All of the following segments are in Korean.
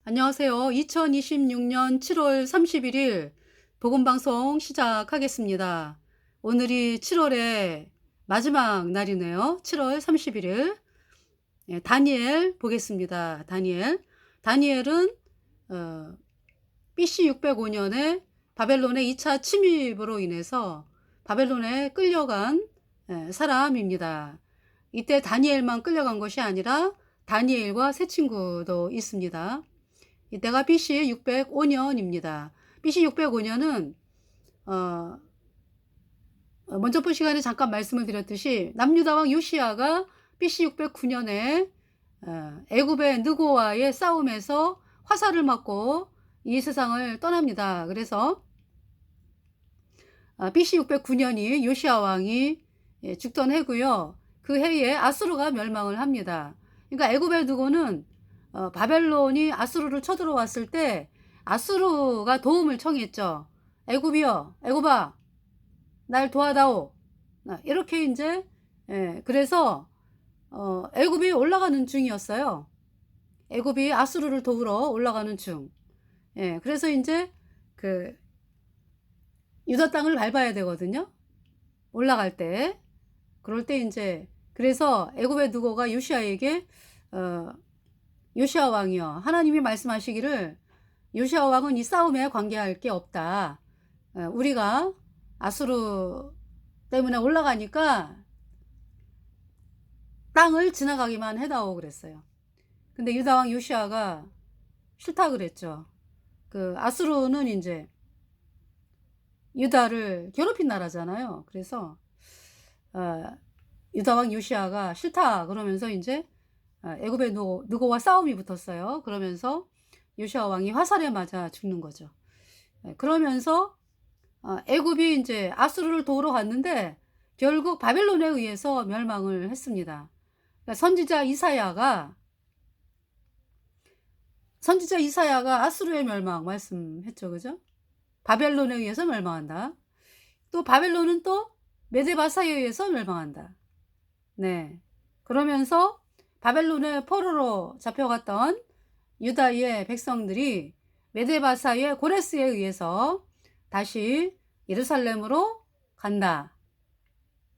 안녕하세요. 2026년 7월 31일 복음방송 시작하겠습니다. 오늘이 7월의 마지막 날이네요. 7월 31일. 다니엘 보겠습니다. 다니엘은 BC 605년에 바벨론의 2차 침입으로 인해서 바벨론에 끌려간 사람입니다. 이때 다니엘만 끌려간 것이 아니라 다니엘과 세 친구도 있습니다. 이때가 BC 605년입니다. BC 605년은 먼저 본 시간에 잠깐 말씀을 드렸듯이 남유다왕 요시야가 BC 609년에 애굽의 느고와의 싸움에서 화살을 맞고 이 세상을 떠납니다. 그래서 BC 609년이 요시야 왕이 죽던 해고요. 그 해에 아수르가 멸망을 합니다. 그러니까 애굽의 느고는 바벨론이 아수르를 쳐들어왔을 때 아수르가 도움을 청했죠. 애굽이여, 애굽아, 날 도와다오. 이렇게 이제 그래서 애굽이 올라가는 중이었어요. 애굽이 아수르를 도우러 올라가는 중. 그래서 이제 그 유다 땅을 밟아야 되거든요. 올라갈 때. 그럴 때 이제 그래서 애굽의 느고가 요시야에게 요시야 왕이여, 하나님이 말씀하시기를 요시야 왕은 이 싸움에 관계할 게 없다. 우리가 아수르 때문에 올라가니까 땅을 지나가기만 해다오 그랬어요. 근데 유다 왕 요시야가 싫다 그랬죠. 그 아수르는 이제 유다를 괴롭힌 나라잖아요. 그래서 유다 왕 요시야가 싫다 그러면서 이제 애굽의 느고와 싸움이 붙었어요. 그러면서 요시야 왕이 화살에 맞아 죽는 거죠. 그러면서 애굽이 이제 아수르를 도우러 갔는데 결국 바벨론에 의해서 멸망을 했습니다. 그러니까 선지자 이사야가 아수르의 멸망 말씀했죠. 그죠? 바벨론에 의해서 멸망한다. 또 바벨론은 또 메데바사에 의해서 멸망한다. 네. 그러면서 바벨론의 포로로 잡혀갔던 유다의 백성들이 메데바사의 고레스에 의해서 다시 예루살렘으로 간다.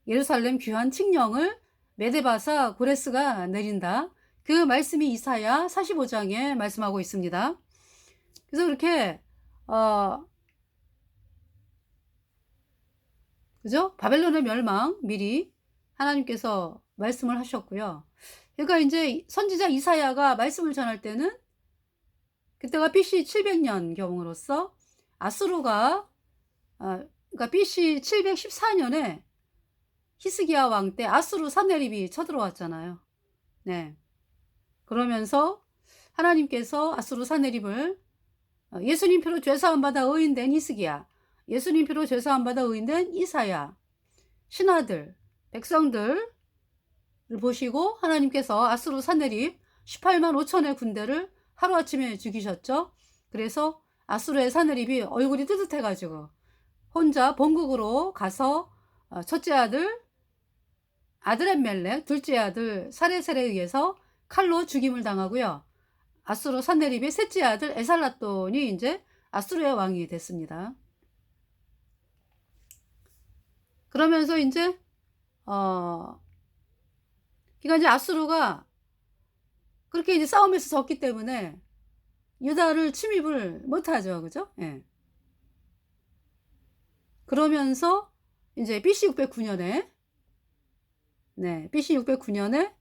예루살렘 귀환 칙령을 메데바사 고레스가 내린다. 그 말씀이 이사야 45장에 말씀하고 있습니다. 그래서 그렇게 그죠? 바벨론의 멸망 미리 하나님께서 말씀을 하셨고요. 그러니까 이제 선지자 이사야가 말씀을 전할 때는 그때가 BC 700년 경으로서 아수르가 그러니까 BC 714년에 히스기야 왕 때 아수르 산헤립이 쳐들어왔잖아요. 네. 그러면서 하나님께서 아수르 산헤립을 예수님 피로 죄사함 받아 의인된 히스기야, 예수님 피로 죄사함 받아 의인된 이사야, 신하들, 백성들을 보시고 하나님께서 아수르 산헤립 18만 5천의 군대를 하루아침에 죽이셨죠. 그래서 아수르의 산헤립이 얼굴이 뜨뜻해가지고 혼자 본국으로 가서 첫째 아들 아드렛멜렉, 둘째 아들 사레셀에 의해서 칼로 죽임을 당하고요. 아수르 산헤립의 셋째 아들 에살라돈이 이제 아수르의 왕이 됐습니다. 그러면서 이제 그러니까 이제 아수르가 그렇게 이제 싸움에서 졌기 때문에 유다를 침입을 못하죠, 그죠? 예. 그러면서 이제 BC 609년에 BC 609년에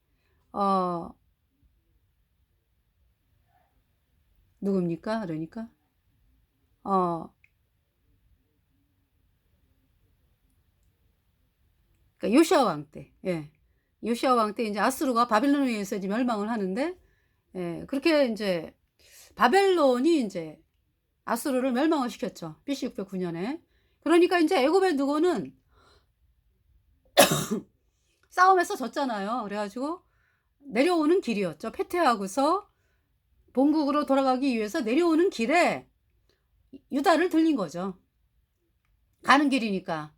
누굽니까? 그러니까 그러니까 요시야 왕 때, 요시야 왕 때 이제 아수르가 바벨론에 의해서 이제 멸망을 하는데, 그렇게 이제 바벨론이 이제 아수르를 멸망을 시켰죠. BC 609년에. 그러니까 이제 애굽의 느고는 싸움에서 졌잖아요. 그래가지고 내려오는 길이었죠. 패퇴하고서 본국으로 돌아가기 위해서 내려오는 길에 유다를 들린 거죠. 가는 길이니까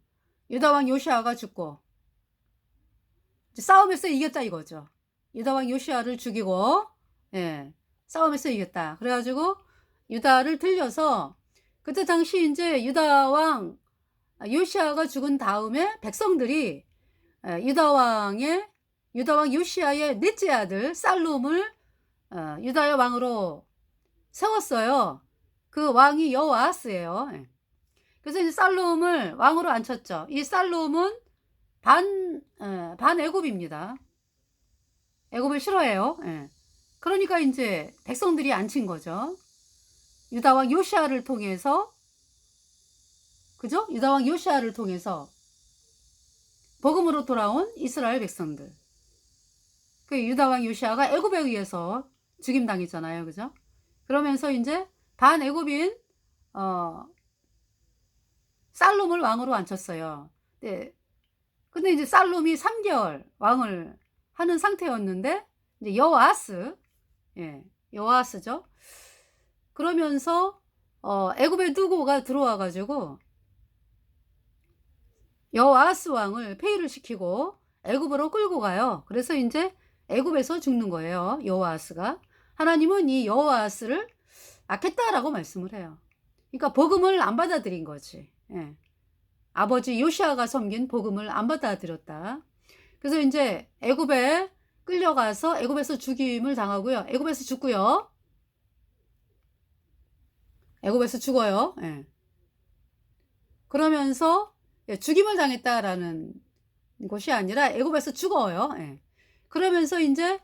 유다 왕 요시야가 죽고 싸움에서 이겼다 이거죠. 유다 왕 요시야를 죽이고 싸움에서 이겼다. 그래가지고 유다를 들려서 그때 당시 이제 유다 왕 요시아가 죽은 다음에 백성들이 유다 왕 요시아의 넷째 아들 살룸을 유다의 왕으로 세웠어요. 그 왕이 여호아스예요. 그래서 이제 살룸을 왕으로 앉혔죠. 이 살룸은 반 애굽입니다. 애굽을 싫어해요. 그러니까 이제 백성들이 앉힌 거죠. 유다 왕 요시아를 통해서, 그죠? 유다 왕 요시아를 통해서 복음으로 돌아온 이스라엘 백성들. 그 유다 왕 요시아가 애굽에 의해서 죽임당했잖아요. 그죠? 그러면서 이제 반 애굽인 살룸을 왕으로 앉혔어요. 네. 근데 이제 살룸이 3개월 왕을 하는 상태였는데 이제 여호아스죠. 그러면서 애굽에 누고가 들어와 가지고 여호아스 왕을 폐위를 시키고 애굽으로 끌고 가요. 그래서 이제 애굽에서 죽는 거예요. 여호아스가. 하나님은 이 여호아스를 악했다라고 말씀을 해요. 그러니까 복음을 안 받아들인 거지. 아버지 요시아가 섬긴 복음을 안 받아들였다. 그래서 이제 애굽에 끌려가서 애굽에서 죽임을 당하고요. 애굽에서 죽고요. 애굽에서 죽어요. 그러면서 죽임을 당했다라는 것이 아니라 애굽에서 죽어요. 그러면서 이제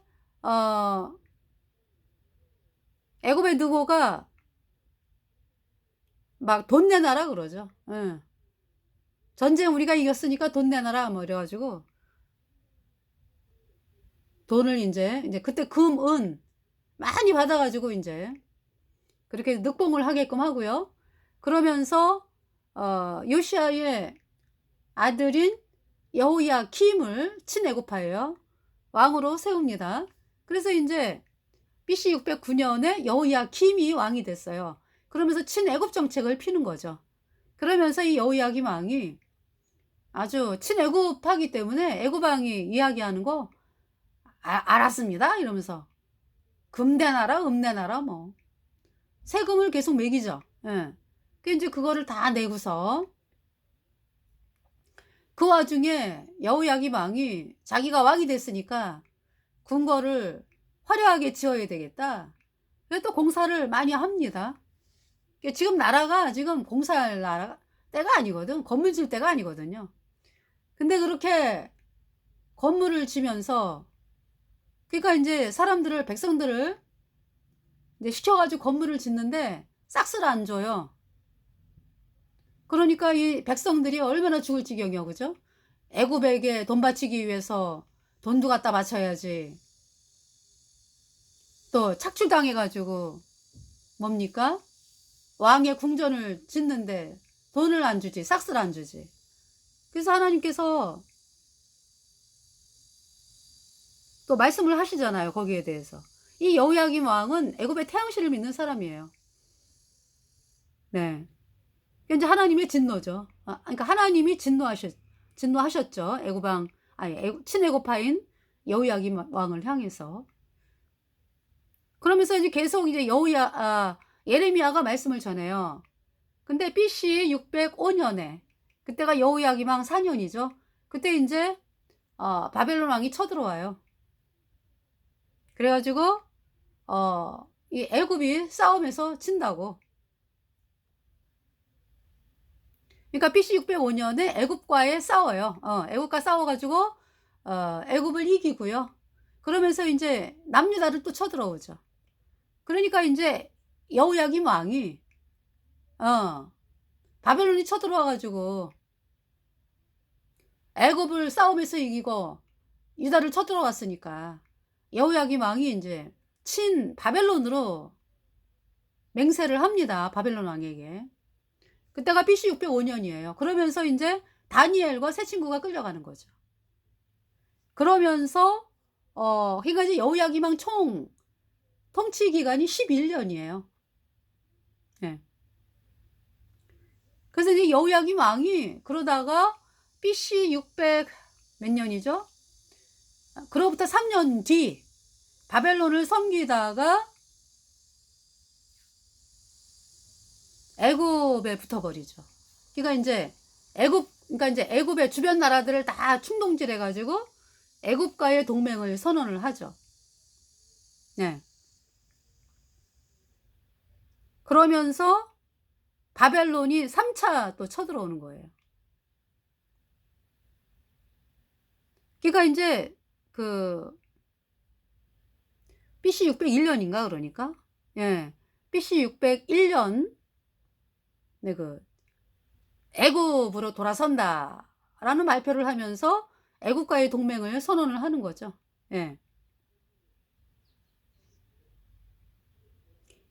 애굽의 느고가 막 돈 내놔라 그러죠. 전쟁 우리가 이겼으니까 돈 내놔라 뭐 이래가지고 돈을 이제 그때 금, 은 많이 받아가지고 이제 그렇게 늑봉을 하게끔 하고요. 그러면서 요시아의 아들인 여호야킴을 친애굽하여 왕으로 세웁니다. 그래서 이제 BC 609년에 여호야킴이 왕이 됐어요. 그러면서 친애굽 정책을 피는 거죠. 그러면서 이 여호야김 왕이 아주 친애굽하기 때문에 애굽 왕이 이야기하는 거 알았습니다 이러면서 금 내놔라 음 내놔라 뭐 세금을 계속 매기죠. 그 이제 그거를 다 내고서 그 와중에 여호야김 왕이 자기가 왕이 됐으니까 궁궐을 화려하게 지어야 되겠다. 그래서 또 공사를 많이 합니다. 지금 나라가 지금 공사할 나라 때가 아니거든. 건물 질 때가 아니거든요. 근데 그렇게 건물을 지면서 그러니까 이제 사람들을 백성들을 이제 시켜가지고 건물을 짓는데 싹쓸 안 줘요. 그러니까 이 백성들이 얼마나 죽을 지경이요, 그죠? 애굽에게 돈 바치기 위해서 돈도 갖다 바쳐야지. 또 착취당해가지고 뭡니까? 왕의 궁전을 짓는데 돈을 안 주지, 싹쓸 안 주지. 그래서 하나님께서 또 말씀을 하시잖아요, 거기에 대해서. 이 여호야김 왕은 애굽의 태양신을 믿는 사람이에요. 네. 이제 하나님의 진노죠. 그러니까 하나님이 진노하셨죠. 친애굽파인 여호야김 왕을 향해서. 그러면서 이제 계속 이제 예레미야가 말씀을 전해요. 근데 BC 605년에 그때가 여호야김 왕 4년이죠. 그때 이제 바벨론 왕이 쳐들어와요. 그래가지고 이 애굽이 싸움에서 진다고. 그러니까 BC 605년에 애굽과에 싸워요. 애굽과 싸워가지고 애굽을 이기고요. 그러면서 이제 남유다를 또 쳐들어오죠. 그러니까 이제 여호야김 왕이 바벨론이 쳐들어와가지고 애굽을 싸움에서 이기고 유다를 쳐들어왔으니까 여호야김 왕이 이제 친 바벨론으로 맹세를 합니다. 바벨론 왕에게. 그때가 BC 605년이에요. 그러면서 이제 다니엘과 세 친구가 끌려가는 거죠. 그러면서 그러니까 이제 여호야김 왕 총 통치 기간이 11년이에요. 네. 그래서 이제 여호야김 왕이 그러다가 BC 600 몇 년이죠? 그로부터 3년 뒤 바벨론을 섬기다가 애굽에 붙어버리죠. 그러니까 이제 애굽의 주변 나라들을 다 충동질해가지고 애굽과의 동맹을 선언을 하죠. 네. 그러면서 바벨론이 3차 또 쳐들어오는 거예요. 그러니까 이제 그 BC 601년인가 그러니까 예, BC 601년 네, 그 애굽으로 돌아선다라는 발표를 하면서 애굽과의 동맹을 선언을 하는 거죠. 예.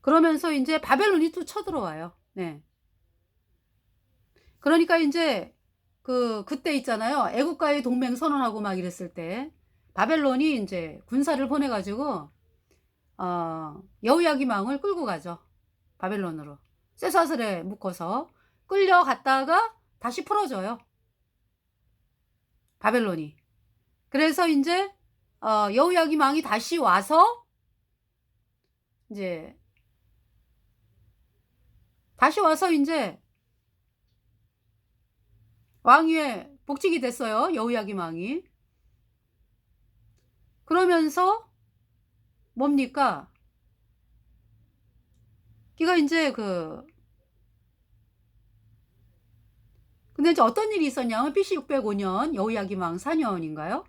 그러면서 이제 바벨론이 또 쳐들어와요. 네. 그러니까 이제 그때 있잖아요. 애국과의 동맹 선언하고 막 이랬을 때 바벨론이 이제 군사를 보내가지고 여호야김 왕을 끌고 가죠. 바벨론으로 쇠사슬에 묶어서 끌려갔다가 다시 풀어줘요. 바벨론이. 그래서 이제 여호야김 왕이 다시 와서 이제 왕위에 복직이 됐어요. 여호야김 왕이. 그러면서 뭡니까? 그러니까 이제 근데 이제 어떤 일이 있었냐면 BC 605년 여호야김 왕 4년인가요?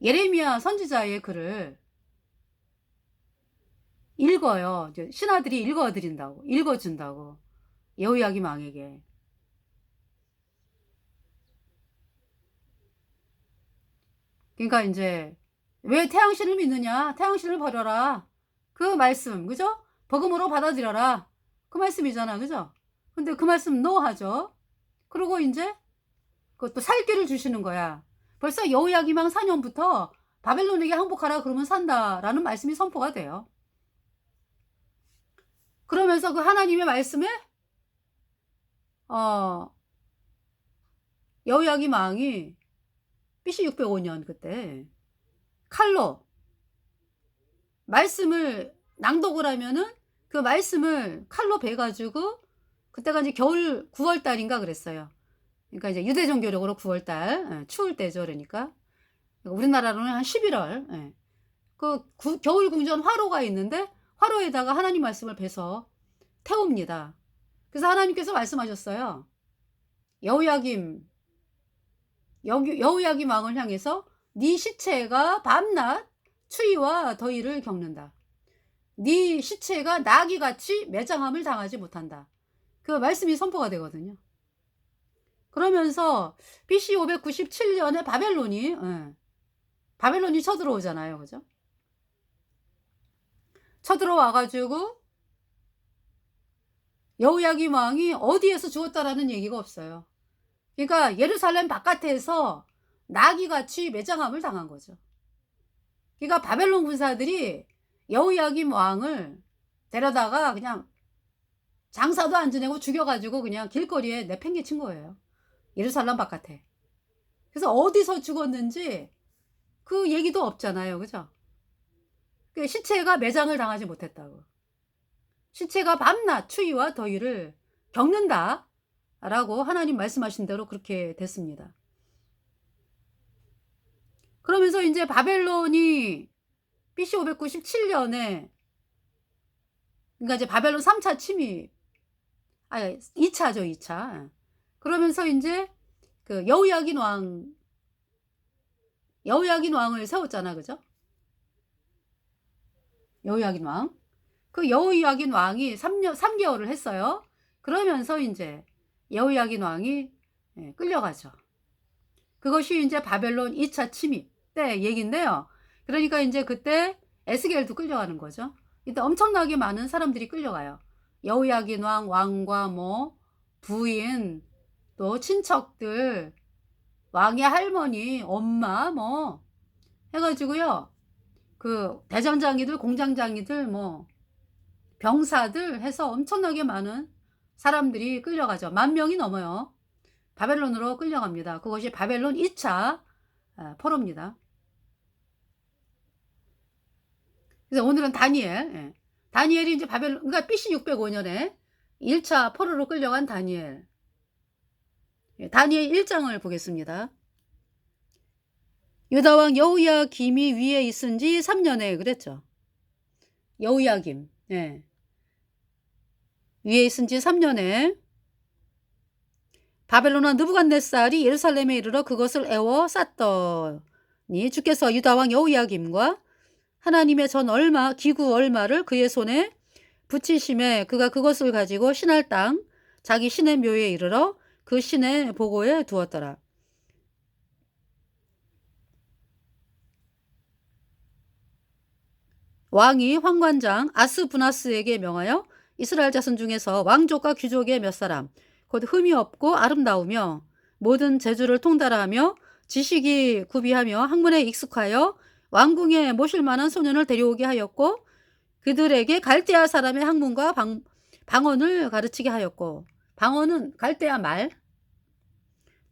예레미야 선지자의 글을 읽어요. 이제 신하들이 읽어준다고 여호야김 왕에게. 그러니까 이제 왜 태양신을 믿느냐? 태양신을 버려라. 그 말씀, 그죠? 복음으로 받아들여라. 그 말씀이잖아, 그죠? 근데 그 말씀 노하죠. 그리고 이제 그것도 살 길을 주시는 거야. 벌써 여호야김 왕 4년부터 바벨론에게 항복하라 그러면 산다라는 말씀이 선포가 돼요. 그러면서 그 하나님의 말씀에 여호야김 왕이 BC 605년 그때 칼로 말씀을 낭독을 하면은 그 말씀을 칼로 베가지고 그때가 이제 겨울 9월달인가 그랬어요. 그러니까 이제 유대 종교력으로 9월달 추울 때죠. 그러니까 우리나라로는 한 11월 겨울 궁전 화로가 있는데 화로에다가 하나님 말씀을 베서 태웁니다. 그래서 하나님께서 말씀하셨어요. 여호야김 왕을 향해서 네 시체가 밤낮 추위와 더위를 겪는다. 네 시체가 나귀같이 매장함을 당하지 못한다. 그 말씀이 선포가 되거든요. 그러면서 BC 597년에 바벨론이 쳐들어오잖아요. 그죠? 쳐들어와가지고 여호야김 왕이 어디에서 죽었다라는 얘기가 없어요. 그러니까 예루살렘 바깥에서 나귀같이 매장함을 당한 거죠. 그러니까 바벨론 군사들이 여호야김 왕을 데려다가 그냥 장사도 안 지내고 죽여가지고 그냥 길거리에 내팽개친 거예요. 예루살렘 바깥에. 그래서 어디서 죽었는지 그 얘기도 없잖아요. 그죠? 시체가 매장을 당하지 못했다고. 시체가 밤낮 추위와 더위를 겪는다 라고 하나님 말씀하신 대로 그렇게 됐습니다. 그러면서 이제 바벨론이 BC 597년에 그러니까 이제 바벨론 3차 침입 2차죠. 2차. 그러면서 이제 그 여호야긴 왕을 세웠잖아. 그죠? 여호야긴 왕. 그 여호야긴 왕이 3개월을 했어요. 그러면서 이제 여호야긴 왕이 끌려가죠. 그것이 이제 바벨론 2차 침입 때 얘긴데요. 그러니까 이제 그때 에스겔도 끌려가는 거죠. 이때 엄청나게 많은 사람들이 끌려가요. 여호야긴 왕과 뭐 부인 또 친척들 왕의 할머니 엄마 뭐 해가지고요. 그 대장장이들 공장장이들 뭐 병사들 해서 엄청나게 많은 사람들이 끌려가죠. 10,000명이 넘어요. 바벨론으로 끌려갑니다. 그것이 바벨론 2차 포로입니다. 그래서 오늘은 다니엘 다니엘이 이제 그러니까 BC 605년에 1차 포로로 끌려간 다니엘. 다니엘 1장을 보겠습니다. 유다왕 여호야김이 위에 있은 지 3년에 그랬죠. 여호야김. 예. 위에 있은 지 3년에 바벨론 왕 느부갓네살이 예루살렘에 이르러 그것을 애워 쌌더니 주께서 유다왕 여호야김과 하나님의 기구 얼마를 그의 손에 붙이심에 그가 그것을 가지고 신할 땅 자기 신의 묘에 이르러 그 신의 보고에 두었더라. 왕이 환관장 아스부나스에게 명하여 이스라엘 자손 중에서 왕족과 귀족의 몇 사람 곧 흠이 없고 아름다우며 모든 재주를 통달하며 지식이 구비하며 학문에 익숙하여 왕궁에 모실 만한 소년을 데려오게 하였고 그들에게 갈대아 사람의 학문과 방언을 가르치게 하였고 방언은 갈대아 말.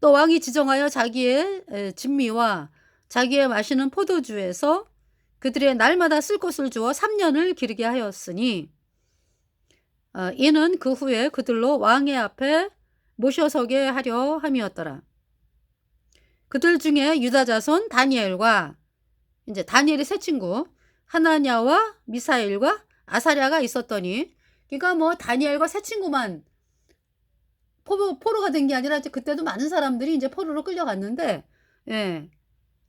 또 왕이 지정하여 자기의 진미와 자기의 마시는 포도주에서 그들의 날마다 쓸 것을 주어 3년을 기르게 하였으니 이는 그 후에 그들로 왕의 앞에 모셔서게 하려 함이었더라. 그들 중에 유다 자손 다니엘과 이제 다니엘의 세 친구 하나냐와 미사엘과 아사랴가 있었더니 그러니까 뭐 다니엘과 세 친구만 포로가 된 게 아니라 이제 그때도 많은 사람들이 이제 포로로 끌려갔는데 예.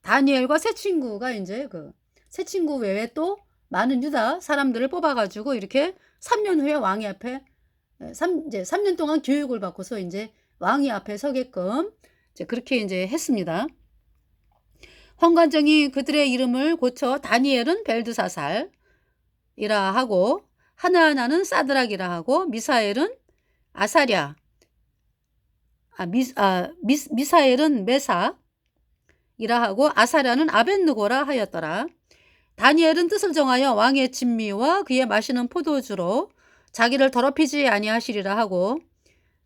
다니엘과 세 친구가 이제 그 세 친구 외에 또 많은 유다 사람들을 뽑아가지고 이렇게 3년 후에 왕의 앞에 이제 3년 동안 교육을 받고서 이제 왕의 앞에 서게끔 이제 그렇게 이제 했습니다. 환관장이 그들의 이름을 고쳐 다니엘은 벨드사살이라 하고 하나하나는 사드락이라 하고 미사엘은 아사랴 미사엘은 메삭이라 하고 아사랴는 아벳느고라 하였더라. 다니엘은 뜻을 정하여 왕의 진미와 그의 마시는 포도주로 자기를 더럽히지 아니하시리라 하고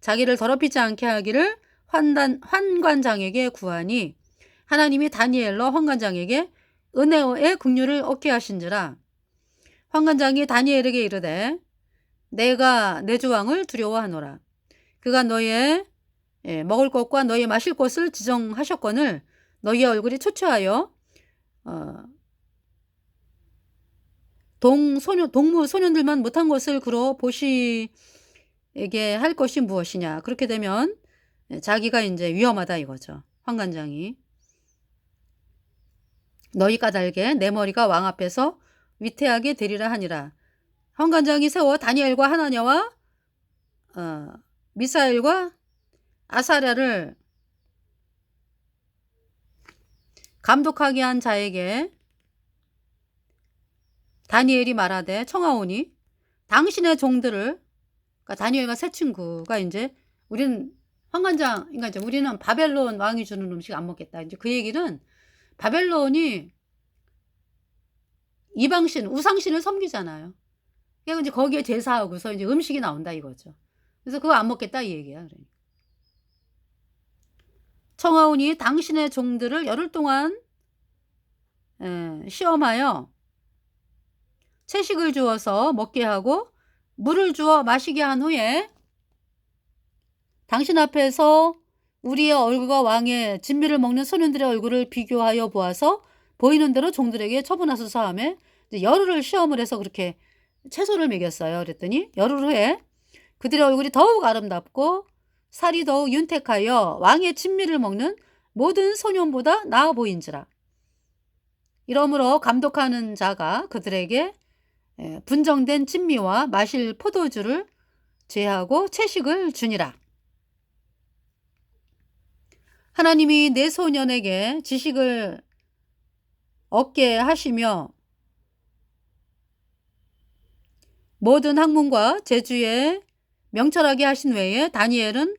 자기를 더럽히지 않게 하기를 환관장에게 구하니 하나님이 다니엘로 환관장에게 은혜의 긍휼을 얻게 하신지라. 환관장이 다니엘에게 이르되 내가 내 주왕을 두려워하노라. 그가 너의 먹을 것과 너의 마실 것을 지정하셨거늘 너희의 얼굴이 초췌하여 동무 소년들만 못한 것을 그러 보시게 할 것이 무엇이냐. 그렇게 되면 자기가 이제 위험하다 이거죠. 환관장이. 너희 까닭에 내 머리가 왕 앞에서 위태하게 되리라 하니라. 환관장이 세워 다니엘과 하나냐와 미사엘과 아사랴를 감독하게 한 자에게 다니엘이 말하되 청하오니 당신의 종들을 그러니까 다니엘과 세 친구가 이제 우리는 환관장 그러니까 이제 우리는 바벨론 왕이 주는 음식 안 먹겠다. 이제 그 얘기는 바벨론이 이방신 우상신을 섬기잖아요. 그러니까 이제 거기에 제사하고서 이제 음식이 나온다 이거죠. 그래서 그거 안 먹겠다 이 얘기야. 그러니까. 청하오니 당신의 종들을 열흘 동안 시험하여 채식을 주어서 먹게 하고 물을 주어 마시게 한 후에 당신 앞에서 우리의 얼굴과 왕의 진미를 먹는 소년들의 얼굴을 비교하여 보아서 보이는 대로 종들에게 처분하소서 하며 열흘을 시험을 해서 그렇게 채소를 먹였어요. 그랬더니 열흘 후에 그들의 얼굴이 더욱 아름답고 살이 더욱 윤택하여 왕의 진미를 먹는 모든 소년보다 나아 보인지라. 이러므로 감독하는 자가 그들에게 분정된 진미와 마실 포도주를 제하고 채식을 주니라. 하나님이 내 소년에게 지식을 얻게 하시며 모든 학문과 재주에 명철하게 하신 외에 다니엘은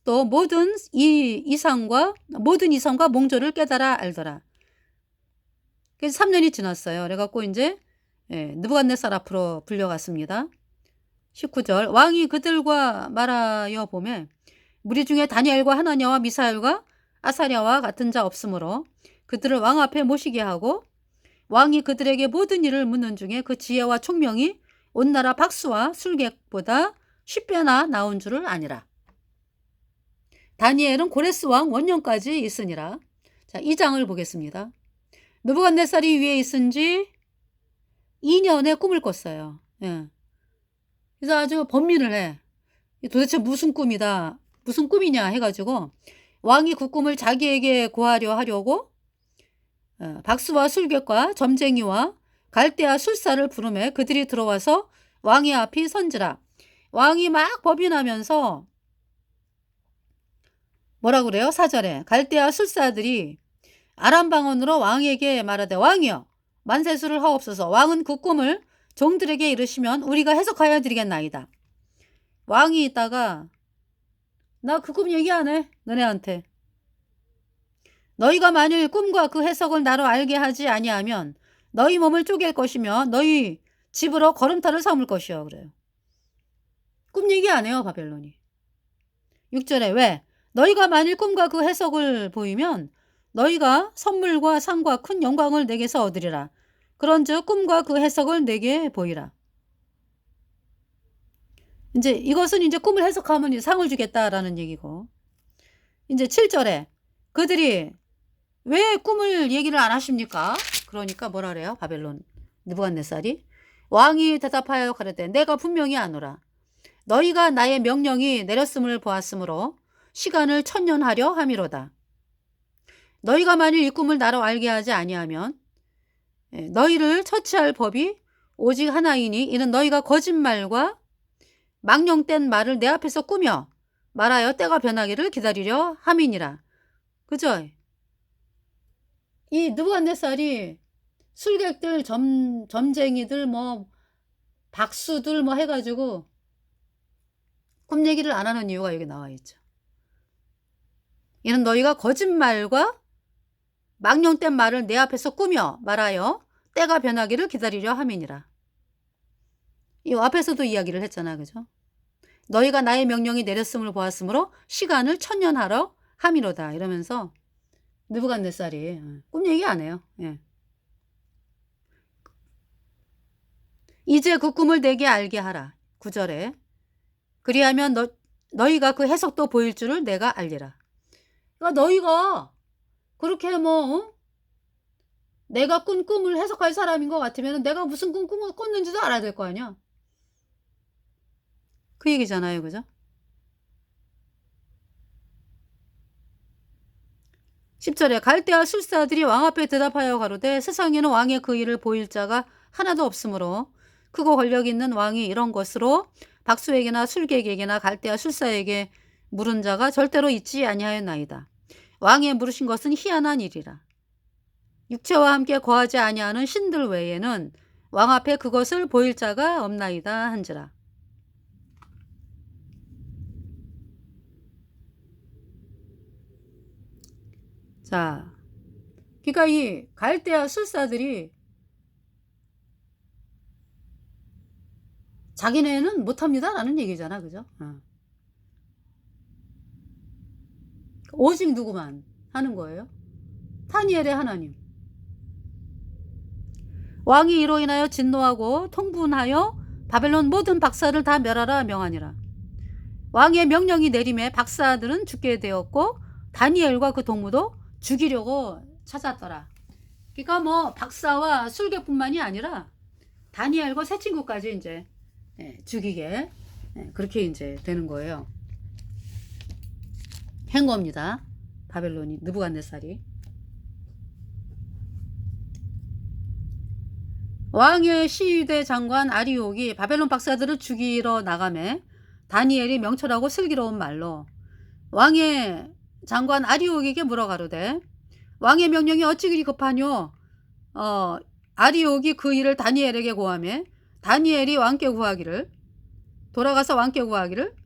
또 모든 이상과 몽조를 깨달아 알더라. 그래서 3년이 지났어요. 그래갖고 이제 느부갓네살 앞으로 불려갔습니다. 19절 왕이 그들과 말하여 보매 무리 중에 다니엘과 하나냐와 미사엘과 아사랴와 같은 자 없으므로 그들을 왕 앞에 모시게 하고 왕이 그들에게 모든 일을 묻는 중에 그 지혜와 총명이 온 나라 박수와 술객보다 쉽게나 나온 줄을 아니라. 다니엘은 고레스 왕 원년까지 있으니라. 자, 2장을 보겠습니다. 느부갓네살이 위에 있은 지 2년의 꿈을 꿨어요. 예. 그래서 아주 번민을 해. 도대체 무슨 꿈이다, 무슨 꿈이냐 해가지고 왕이 그 꿈을 자기에게 고하려 하려고 박수와 술객과 점쟁이와 갈대아 술사를 부르매 그들이 들어와서 왕의 앞이 선지라. 왕이 막 법이 나면서 뭐라 그래요? 4절에 갈대아 술사들이 아람 방언으로 왕에게 말하되 왕이여 만세수를 하옵소서. 왕은 그 꿈을 종들에게 이르시면 우리가 해석하여 드리겠나이다. 왕이 있다가 나 그 꿈 얘기 안 해. 너네한테. 너희가 만일 꿈과 그 해석을 나로 알게 하지 아니하면 너희 몸을 쪼갤 것이며 너희 집으로 걸음타를 삼을 것이요. 그래요. 꿈 얘기 안 해요. 바벨론이. 6절에 왜? 너희가 만일 꿈과 그 해석을 보이면 너희가 선물과 상과 큰 영광을 내게서 얻으리라. 그런즉 꿈과 그 해석을 내게 보이라. 이제 이것은 이제 꿈을 해석하면 상을 주겠다라는 얘기고. 이제 7절에 그들이 왜 꿈을 얘기를 안 하십니까? 그러니까 뭐라 그래요? 바벨론 느부갓네살이 왕이 대답하여 가로되 내가 분명히 아노라. 너희가 나의 명령이 내렸음을 보았으므로 시간을 1000년 하려 함이로다. 너희가 만일 이 꿈을 나로 알게 하지 아니하면 너희를 처치할 법이 오직 하나이니 이는 너희가 거짓말과 망령된 말을 내 앞에서 꾸며 말하여 때가 변하기를 기다리려 함이니라. 그죠? 이 느부갓네살이 술객들, 점쟁이들, 박수들 해가지고 꿈 얘기를 안 하는 이유가 여기 나와 있죠. 이는 너희가 거짓말과 망령된 말을 내 앞에서 꾸며 말하여 때가 변하기를 기다리려 함이니라. 이 앞에서도 이야기를 했잖아. 그죠? 너희가 나의 명령이 내렸음을 보았으므로 시간을 1000년 하러 함이로다. 이러면서 느부갓네살이 꿈 얘기 안 해요. 예. 이제 그 꿈을 내게 알게 하라. 9절에 그리하면 너희가 그 해석도 보일 줄을 내가 알리라. 그러니까 너희가 그렇게 내가 꾼 꿈을 해석할 사람인 것 같으면 내가 무슨 꿈을 꿨는지도 알아야 될 거 아니야. 그 얘기잖아요. 그죠? 10절에 갈대아 술사들이 왕 앞에 대답하여 가로되 세상에는 왕의 그 일을 보일 자가 하나도 없으므로 크고 권력 있는 왕이 이런 것으로 박수에게나 술객에게나 갈대아 술사에게 물은 자가 절대로 있지 아니하였나이다. 왕의 물으신 것은 희한한 일이라. 육체와 함께 거하지 아니하는 신들 외에는 왕 앞에 그것을 보일 자가 없나이다 한지라. 자, 그러니까 이 갈대아 술사들이 자기네는 못합니다 라는 얘기잖아. 그죠? 오직 누구만 하는 거예요? 다니엘의 하나님. 왕이 이로 인하여 진노하고 통분하여 바벨론 모든 박사를 다 멸하라 명하니라. 왕의 명령이 내림에 박사들은 죽게 되었고 다니엘과 그 동무도 죽이려고 찾았더라. 그러니까 박사와 술객뿐만이 아니라 다니엘과 세 친구까지 이제 죽이게 그렇게 이제 되는 거예요. 한 겁니다. 바벨론이 느부갓네살이. 왕의 시위대 장관 아리옥이 바벨론 박사들을 죽이러 나가매 다니엘이 명철하고 슬기로운 말로 왕의 장관 아리옥에게 물어가로되 왕의 명령이 어찌 그리 급하뇨? 아리옥이 그 일을 다니엘에게 고하매 다니엘이 왕께 구하기를 돌아가서 왕께 구하기를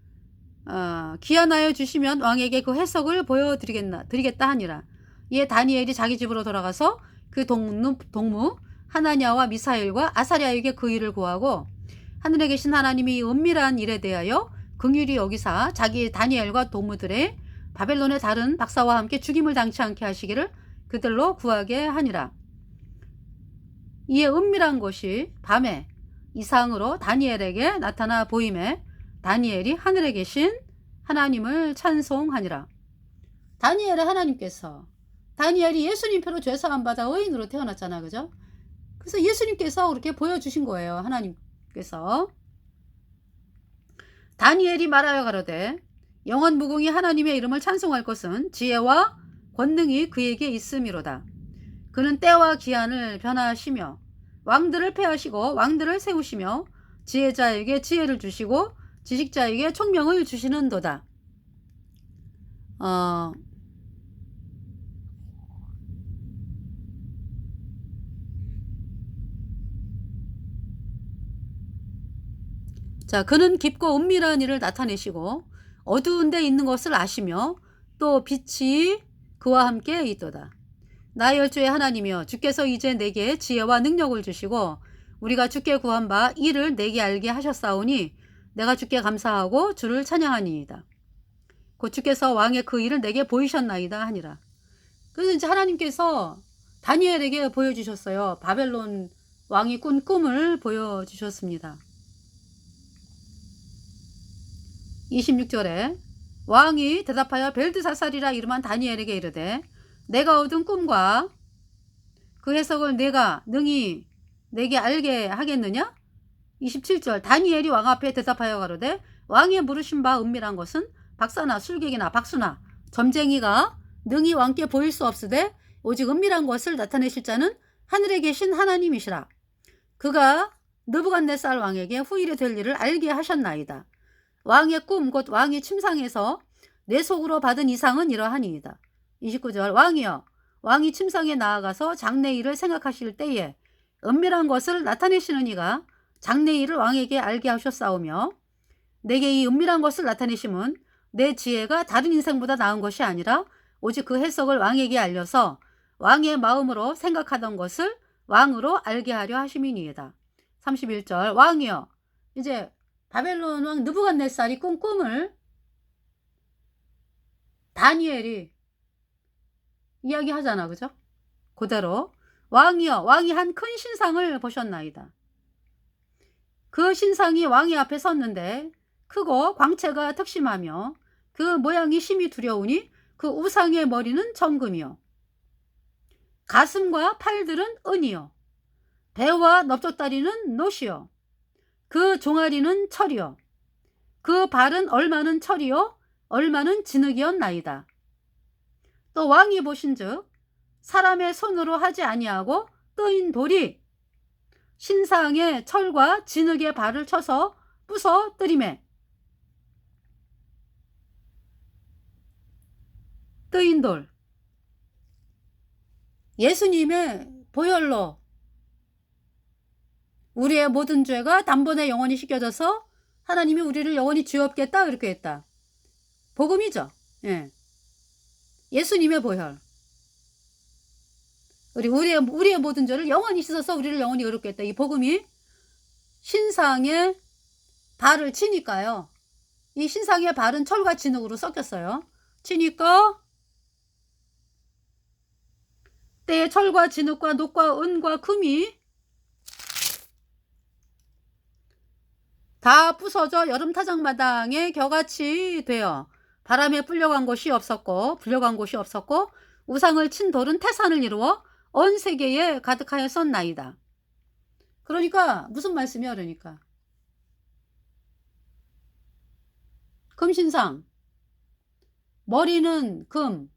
기한하여 주시면 왕에게 그 해석을 보여드리겠다 하니라. 이에 다니엘이 자기 집으로 돌아가서 그 동무 하나냐와 미사엘과 아사랴에게 그 일을 구하고 하늘에 계신 하나님이 이 은밀한 일에 대하여 긍휼히 여기사 자기 다니엘과 동무들의 바벨론의 다른 박사와 함께 죽임을 당치 않게 하시기를 그들로 구하게 하니라. 이에 은밀한 것이 밤에 이상으로 다니엘에게 나타나 보임에 다니엘이 하늘에 계신 하나님을 찬송하니라. 다니엘의 하나님께서, 다니엘이 예수님 표로 죄사함 받아 의인으로 태어났잖아, 그죠? 그래서 예수님께서 그렇게 보여주신 거예요. 하나님께서. 다니엘이 말하여 가로되 영원 무궁히 하나님의 이름을 찬송할 것은 지혜와 권능이 그에게 있음이로다. 그는 때와 기한을 변화하시며 왕들을 패하시고 왕들을 세우시며 지혜자에게 지혜를 주시고 지식자에게 총명을 주시는도다. 자, 그는 깊고 은밀한 일을 나타내시고 어두운 데 있는 것을 아시며 또 빛이 그와 함께 있도다. 나의 열조의 하나님이여, 주께서 이제 내게 지혜와 능력을 주시고 우리가 주께 구한 바 이를 내게 알게 하셨사오니 내가 주께 감사하고 주를 찬양하니이다. 곧 주께서 왕의 그 일을 내게 보이셨나이다 하니라. 그래서 이제 하나님께서 다니엘에게 보여주셨어요. 바벨론 왕이 꾼 꿈을 보여주셨습니다. 26절에 왕이 대답하여 벨드사살이라 이름한 다니엘에게 이르되 내가 얻은 꿈과 그 해석을 내가 능히 내게 알게 하겠느냐? 27절 다니엘이 왕 앞에 대답하여 가로되 왕의 물으신 바 은밀한 것은 박사나 술객이나 박수나 점쟁이가 능히 왕께 보일 수 없으되 오직 은밀한 것을 나타내실 자는 하늘에 계신 하나님이시라. 그가 느부갓네살 왕에게 후일에 될 일을 알게 하셨나이다. 왕의 꿈 곧 왕이 침상에서 내 속으로 받은 이상은 이러하니이다. 29절 왕이여, 왕이 침상에 나아가서 장래일을 생각하실 때에 은밀한 것을 나타내시는 이가 장래일을 왕에게 알게 하셨사오며 내게 이 은밀한 것을 나타내심은 내 지혜가 다른 인생보다 나은 것이 아니라 오직 그 해석을 왕에게 알려서 왕의 마음으로 생각하던 것을 왕으로 알게 하려 하심이니이다. 31절 왕이여, 이제 바벨론 왕 느부갓네살이 꾼 꿈을 다니엘이 이야기하잖아, 그죠? 그대로 왕이여, 왕이 한 큰 신상을 보셨나이다. 그 신상이 왕의 앞에 섰는데 크고 광채가 특심하며 그 모양이 심히 두려우니 그 우상의 머리는 정금이요 가슴과 팔들은 은이요 배와 넓적다리는 노시요 그 종아리는 철이요 그 발은 얼마는 철이요 얼마는 진흙이었나이다. 또 왕이 보신즉 사람의 손으로 하지 아니하고 뜨인 돌이 신상의 철과 진흙의 발을 쳐서 부숴뜨리매 뜨인 돌, 예수님의 보혈로 우리의 모든 죄가 단번에 영원히 씻겨져서 하나님이 우리를 영원히 죄 없겠다 이렇게 했다. 복음이죠. 예. 예수님의 보혈. 우리의 모든 죄를 영원히 씻어서 우리를 영원히 의롭게 했다. 이 복음이 신상의 발을 치니까요. 이 신상의 발은 철과 진흙으로 섞였어요. 치니까 때에 철과 진흙과 녹과 은과 금이 다 부서져 여름 타작마당에 겨같이 되어 바람에 불려간 곳이 없었고 우상을 친 돌은 태산을 이루어 온 세계에 가득하였었나이다. 그러니까 무슨 말씀이야? 그러니까 금신상, 머리는 금,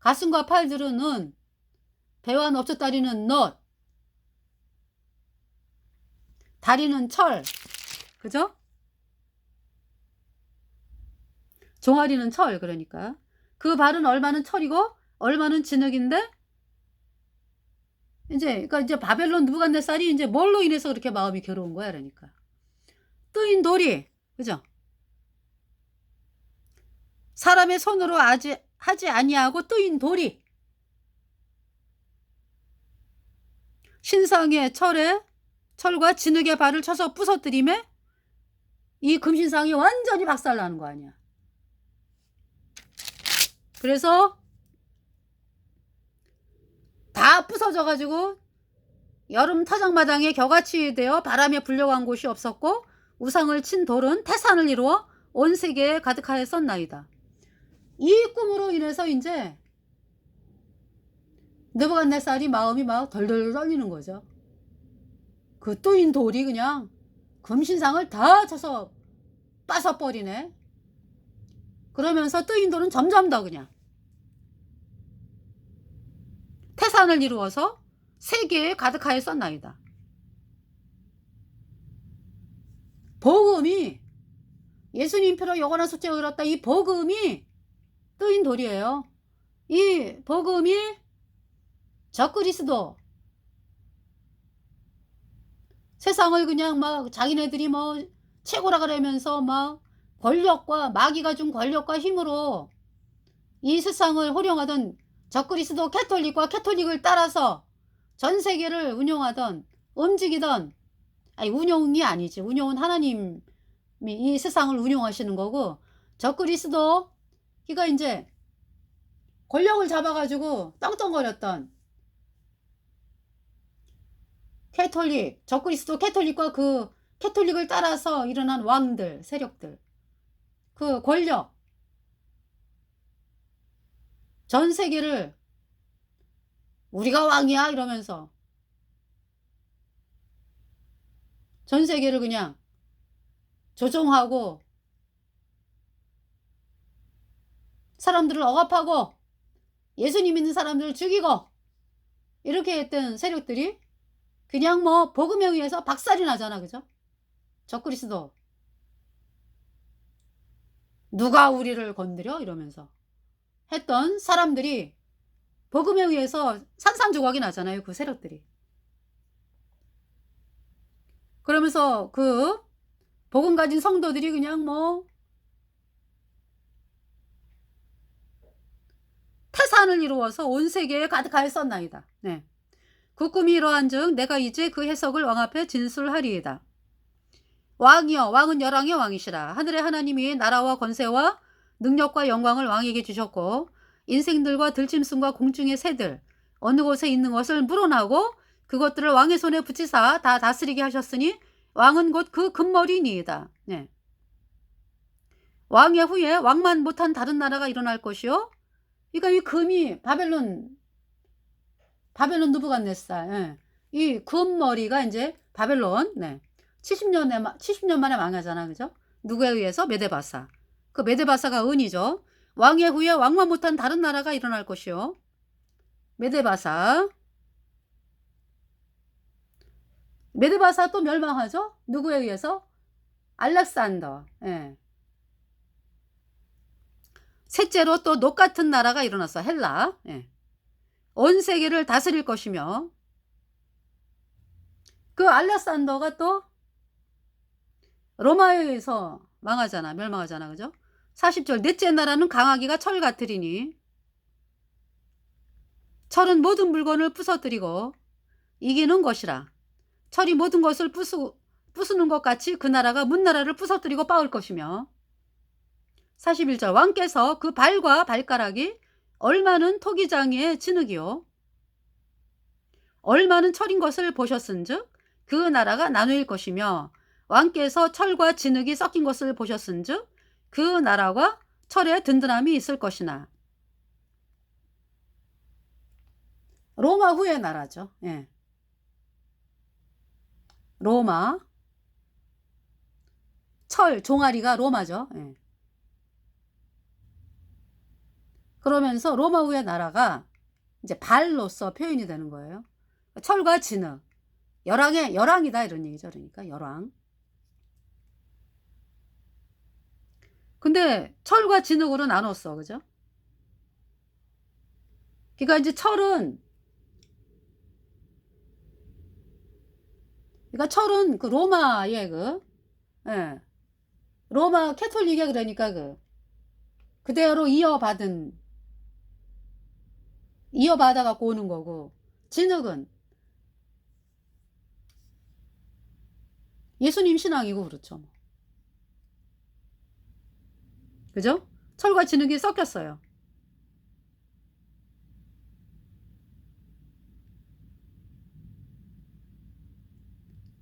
가슴과 팔들은 은, 배와 넓적다리는 놋, 다리는 철, 그죠? 종아리는 철. 그러니까 그 발은 얼마는 철이고 얼마는 진흙인데 이제 바벨론 느부갓네살이 이제 뭘로 인해서 그렇게 마음이 괴로운 거야. 그러니까 뜨인 돌이, 그죠? 사람의 손으로 하지 아니하고 뜨인 돌이 신상의 철과 진흙의 발을 쳐서 부서뜨리매 이 금신상이 완전히 박살나는 거 아니야. 그래서 다 부서져 가지고 여름 타작마당에 겨같이 되어 바람에 불려간 곳이 없었고 우상을 친 돌은 태산을 이루어 온 세계에 가득하였었나이다. 이 꿈으로 인해서 이제 느부갓네살이 마음이 막 덜덜 떨리는 거죠. 그 뜨인 돌이 그냥 금신상을 다 쳐서 빠서버리네. 그러면서 뜨인 돌은 점점 더 그냥 태산을 이루어서 세계에 가득하였었나이다. 복음이 예수님 피로 영원한 속죄를 얻었다. 이 복음이 뜨인 돌이에요. 이 복음이 적그리스도, 세상을 그냥 막 자기네들이 뭐 최고라 그러면서 막 권력과 마귀가 준 권력과 힘으로 이 세상을 호령하던 적그리스도 캐톨릭과 캐톨릭을 따라서 전 세계를 운용하던 움직이던, 아니 운용이 아니지, 운용은 하나님이 이 세상을 운용하시는 거고, 적그리스도 그러니까 이제 권력을 잡아가지고 떵떵거렸던 캐톨릭, 적그리스도 캐톨릭과 그 캐톨릭을 따라서 일어난 왕들, 세력들, 그 권력, 전 세계를 우리가 왕이야 이러면서 전 세계를 그냥 조종하고 사람들을 억압하고 예수님 믿는 사람들을 죽이고 이렇게 했던 세력들이 그냥 뭐 복음에 의해서 박살이 나잖아. 그죠? 적그리스도 누가 우리를 건드려 이러면서 했던 사람들이 복음에 의해서 산산조각이 나잖아요. 그 세력들이. 그러면서 그 복음 가진 성도들이 그냥 뭐 태산을 이루어서 온 세계에 가득하였었나이다. 네. 그 꿈이 이러한즉 내가 이제 그 해석을 왕 앞에 진술하리이다. 왕이여, 왕은 열왕의 왕이시라. 하늘의 하나님이 나라와 권세와 능력과 영광을 왕에게 주셨고 인생들과 들짐승과 공중의 새들 어느 곳에 있는 것을 물어나고 그것들을 왕의 손에 붙이사 다 다스리게 하셨으니 왕은 곧 그 금머리니이다. 네. 왕의 후에 왕만 못한 다른 나라가 일어날 것이요. 그러니까 이 금이 바벨론 느부갓네살, 예. 이 금머리가 이제 바벨론, 네. 70년 만에 망하잖아. 그죠? 누구에 의해서? 메데바사. 그 메데바사가 은이죠. 왕의 후에 왕만 못한 다른 나라가 일어날 것이요. 메데바사. 메데바사 또 멸망하죠? 누구에 의해서? 알렉산더. 예. 셋째로 또 녹 같은 나라가 일어났어. 헬라. 예. 온 세계를 다스릴 것이며 그 알렉산더가 또 로마에 의해서 망하잖아. 멸망하잖아. 그죠? 40절 넷째 나라는 강하기가 철 같으리니 철은 모든 물건을 부서뜨리고 이기는 것이라. 철이 모든 것을 부수는 것 같이 그 나라가 문나라를 부서뜨리고 빠을 것이며 41절 왕께서 그 발과 발가락이 얼마는 토기장이의 진흙이요 얼마는 철인 것을 보셨은즉 그 나라가 나누일 것이며 왕께서 철과 진흙이 섞인 것을 보셨은즉 그 나라가 철에 든든함이 있을 것이나. 로마 후의 나라죠. 예. 로마 철 종아리가 로마죠. 예. 그러면서 로마 후의 나라가 이제 발로서 표현이 되는 거예요. 철과 진흙, 열왕이다 이런 얘기죠. 그러니까 열왕. 근데 철과 진흙으로 나눴어. 그죠? 그러니까 이제 철은 그 로마의 예. 로마 캐톨릭에 그러니까 그대로 이어받아 갖고 오는 거고, 진흙은 예수님 신앙이고 그렇죠. 그죠? 철과 진흙이 섞였어요.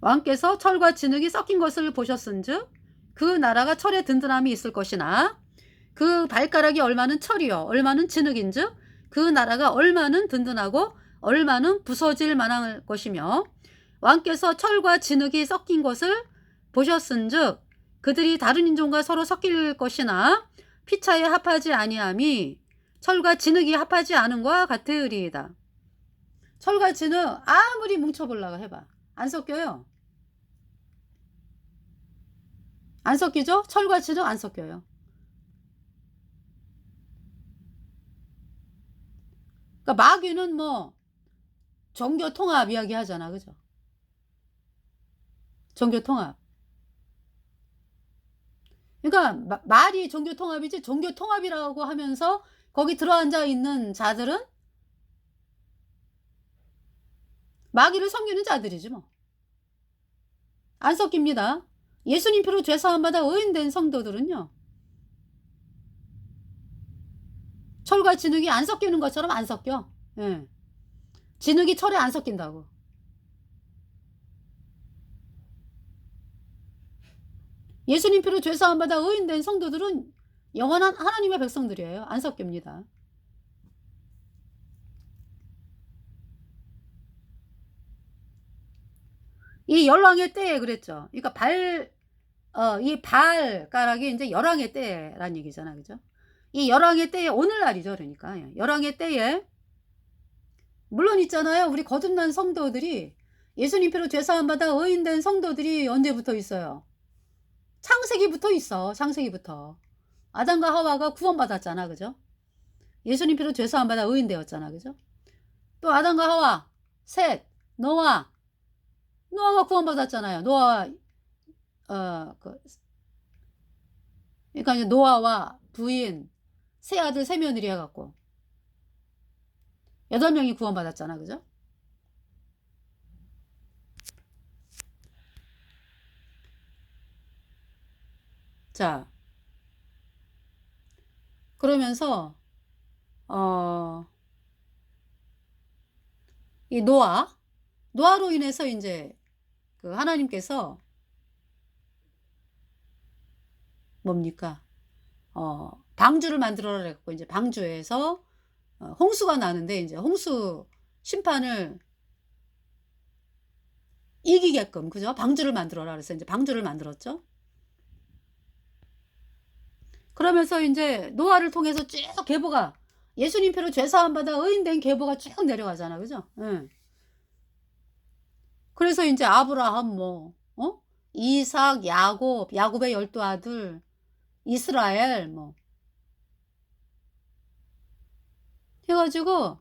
왕께서 철과 진흙이 섞인 것을 보셨은즉 그 나라가 철의 든든함이 있을 것이나 그 발가락이 얼마는 철이요 얼마는 진흙인즉 그 나라가 얼마는 든든하고 얼마는 부서질 만할 것이며 왕께서 철과 진흙이 섞인 것을 보셨은즉 그들이 다른 인종과 서로 섞일 것이나 피차에 합하지 아니함이 철과 진흙이 합하지 않음과 같으리이다. 철과 진흙 아무리 뭉쳐보려고 해봐 안 섞여요. 안 섞이죠? 철과 진흙 안 섞여요. 그러니까 마귀는 뭐 종교 통합 이야기 하잖아, 그죠? 종교 통합. 그러니까 말이 종교 통합이지 종교 통합이라고 하면서 거기 들어앉아 있는 자들은 마귀를 섬기는 자들이지 뭐. 안 섞입니다. 예수님 피로 죄사함 받아 의인된 성도들은요. 철과 진흙이 안 섞이는 것처럼 안 섞여. 예. 진흙이 철에 안 섞인다고. 예수님 피로 죄사함 받아 의인된 성도들은 영원한 하나님의 백성들이에요. 안 섞입니다. 이 열왕의 때에 그랬죠. 그러니까 이 발가락이 이제 열왕의 때란 얘기잖아, 그죠? 이 열왕의 때에 오늘날이죠, 그러니까 열왕의 때에 물론 있잖아요. 우리 거듭난 성도들이 예수님 피로 죄사함 받아 의인된 성도들이 언제부터 있어요? 창세기부터 있어. 창세기부터. 아담과 하와가 구원받았잖아, 그죠? 예수님 피로 죄사함 받아 의인되었잖아, 그죠? 또 아담과 하와, 셋, 노아가 구원받았잖아요. 그러니까 이제 노아와 부인, 세 아들 세 며느리 해갖고 8명이 구원받았잖아, 그죠? 자, 그러면서 이 노아로 인해서 이제 그 하나님께서 뭡니까? 방주를 만들어라 그랬고 이제 방주에서 홍수가 나는데 이제 홍수 심판을 이기게끔 그죠? 방주를 만들어라 그래서 이제 방주를 만들었죠. 그러면서 이제 노아를 통해서 쭉 계보가 예수님 피로 죄사함 받아 의인된 계보가 쭉 내려가잖아, 그죠? 응. 그래서 이제 아브라함 이삭, 야곱의 12아들, 이스라엘 해가지고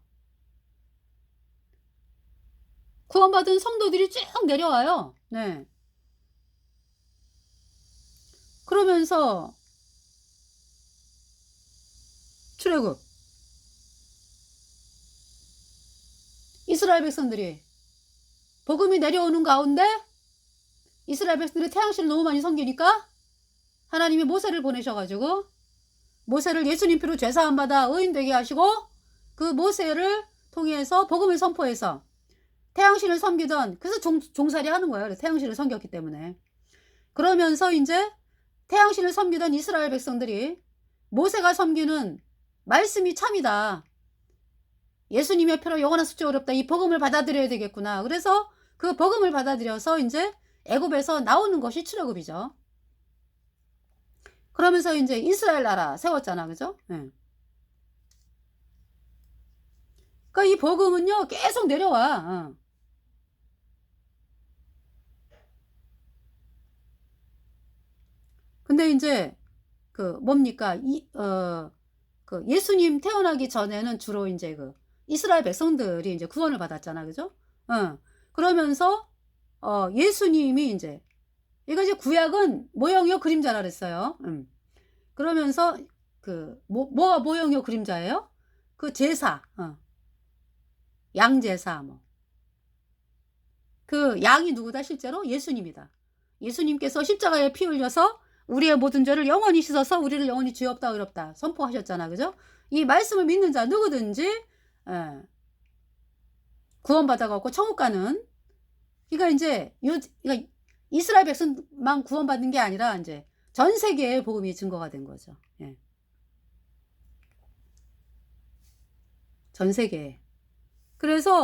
구원받은 성도들이 쭉 내려와요. 네. 그러면서 출애굽 이스라엘 백성들이 복음이 내려오는 가운데 이스라엘 백성들이 태양신을 너무 많이 섬기니까 하나님이 모세를 보내셔가지고 모세를 예수님 피로 죄사함 받아 의인 되게 하시고 그 모세를 통해서 복음을 선포해서 태양신을 섬기던 그래서 종살이 하는 거예요. 태양신을 섬겼기 때문에. 그러면서 이제 태양신을 섬기던 이스라엘 백성들이 모세가 섬기는 말씀이 참이다. 예수님의 피로 영원한 숙제 어렵다. 이 복음을 받아들여야 되겠구나. 그래서 그 복음을 받아들여서 이제 애굽에서 나오는 것이 출애굽이죠. 그러면서 이제 이스라엘 나라 세웠잖아, 그죠? 네. 그러니까 이 복음은요 계속 내려와. 근데 이제 그 뭡니까 그 예수님 태어나기 전에는 주로 이제 그 이스라엘 백성들이 이제 구원을 받았잖아, 그죠? 그러면서 예수님이 이제 이거 이제 구약은 모형이요 그림자라 그랬어요. 그러면서 그 뭐가 모형이요 그림자예요? 그 제사, 양제사 그 양이 누구다 실제로? 예수님이다. 예수님께서 십자가에 피 흘려서 우리의 모든 죄를 영원히 씻어서 우리를 영원히 죄 없다 의롭다 선포하셨잖아, 그죠? 이 말씀을 믿는 자 누구든지 구원받아갖고 천국 가는 그러니까 이제 그러니까 이스라엘 백성만 구원받는 게 아니라 이제 전 세계에 복음이 증거가 된 거죠. 예. 전 세계에. 그래서